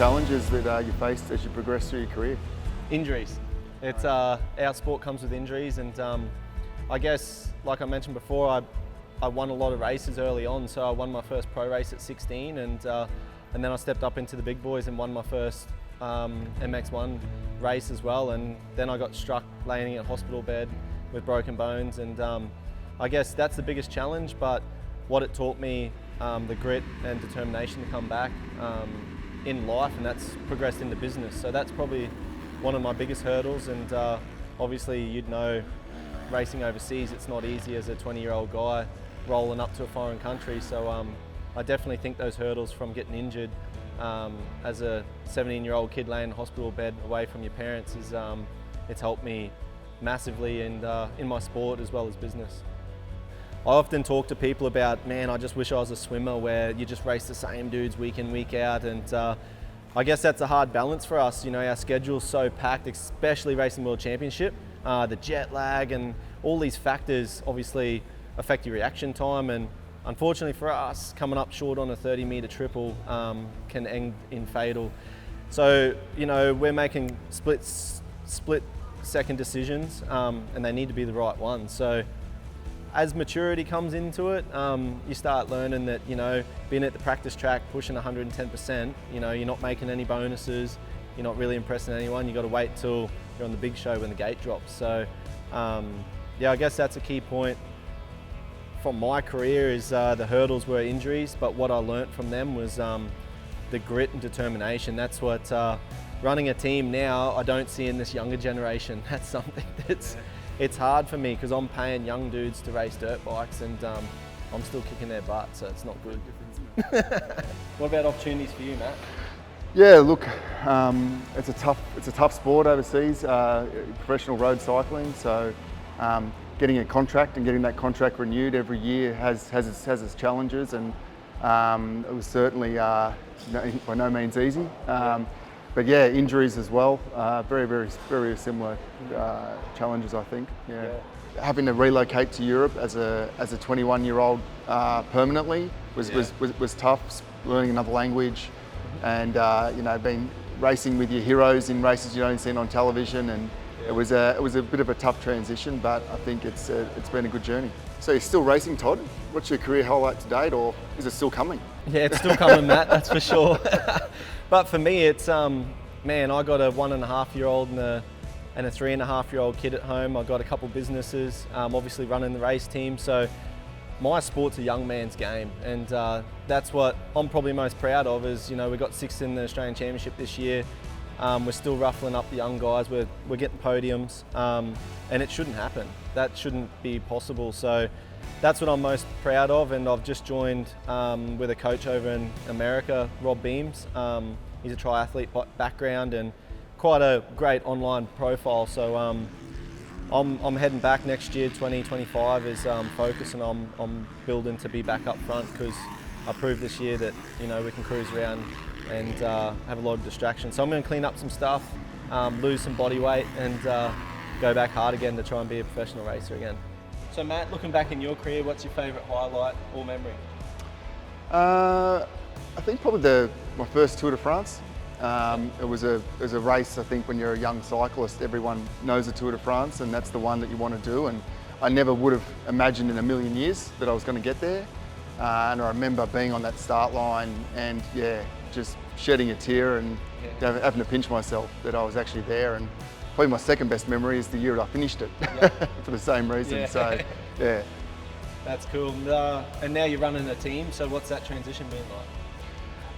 challenges that you faced as you progressed through your career? Injuries. It's our sport comes with injuries, and I guess, like I mentioned before, I won a lot of races early on. So I won my first pro race at 16, and then I stepped up into the big boys and won my first MX1 race as well. And then I got struck laying in a hospital bed with broken bones, and I guess that's the biggest challenge. But what it taught me, the grit and determination to come back in life, and that's progressed into business. So that's probably one of my biggest hurdles. And obviously, you'd know, racing overseas, it's not easy as a 20-year-old guy rolling up to a foreign country. So I definitely think those hurdles from getting injured as a 17-year-old kid laying in a hospital bed away from your parents is it's helped me massively, and in my sport as well as business. I often talk to people about, man, I just wish I was a swimmer where you just race the same dudes week in, week out, and I guess that's a hard balance for us. You know, our schedule's so packed, especially racing World Championship. The jet lag and all these factors obviously affect your reaction time, and unfortunately for us, coming up short on a 30-metre triple can end in fatal. So, you know, we're making split-second decisions, and they need to be the right ones. So as maturity comes into it, you start learning that, you know, being at the practice track, pushing 110%, you know, you're not making any bonuses, you're not really impressing anyone. You've got to wait till you're on the big show when the gate drops. So, yeah, I guess that's a key point from my career is the hurdles were injuries, but what I learnt from them was the grit and determination. That's what running a team now I don't see in this younger generation. That's something that's it's hard for me because I'm paying young dudes to race dirt bikes, and I'm still kicking their butt, so it's not good. What about opportunities for you, Matt? Yeah, look, it's a tough sport overseas, professional road cycling. So getting a contract and getting that contract renewed every year has its challenges, and it was certainly by no means easy. But yeah, injuries as well, very similar challenges, I think. Yeah. Having to relocate to Europe as a 21-year-old permanently was tough. Learning another language, and you know, been racing with your heroes in races you don't see on television, and it was a bit of a tough transition, but I think it's been a good journey. So you're still racing, Todd? What's your career highlight to date, or is it still coming? Yeah, it's still coming, Matt, that's for sure. But for me, it's, man, I got a 1.5-year-old and a 3.5-year-old kid at home. I got a couple businesses, obviously running the race team. So my sport's a young man's game, and that's what I'm probably most proud of is, you know, we got 6th in the Australian Championship this year. We're still ruffling up the young guys. We're getting podiums, and it shouldn't happen. That shouldn't be possible. So that's what I'm most proud of, and I've just joined with a coach over in America, Rob Beams. He's a triathlete background and quite a great online profile. So I'm heading back next year. 2025 is focus, and I'm building to be back up front because I proved this year that, you know, we can cruise around and have a lot of distractions. So I'm going to clean up some stuff, lose some body weight, and go back hard again to try and be a professional racer again. So Matt, looking back in your career, what's your favourite highlight or memory? I think probably my first Tour de France. It was a race. I think when you're a young cyclist, everyone knows the Tour de France, and that's the one that you want to do. And I never would have imagined in a million years that I was going to get there. And I remember being on that start line and just shedding a tear and having to pinch myself that I was actually there. And probably my second best memory is the year that I finished it for the same reason. Yeah. So, yeah. That's cool. And now you're running a team, so what's that transition been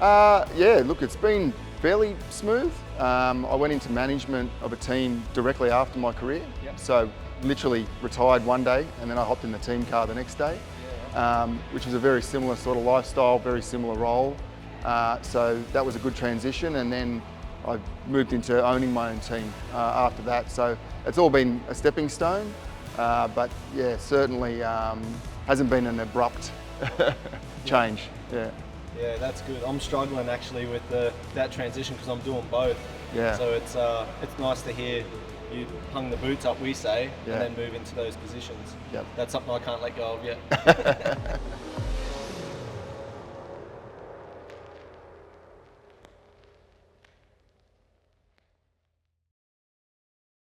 like? Yeah, look, it's been fairly smooth. I went into management of a team directly after my career. Yep. So literally retired one day and then I hopped in the team car the next day, which was a very similar sort of lifestyle, very similar role. So that was a good transition, and then I moved into owning my own team after that. So it's all been a stepping stone, but yeah, certainly hasn't been an abrupt change. Yeah, that's good. I'm struggling actually with that transition because I'm doing both. Yeah. So it's nice to hear you hung the boots up, we say, and then move into those positions. Yep. That's something I can't let go of yet.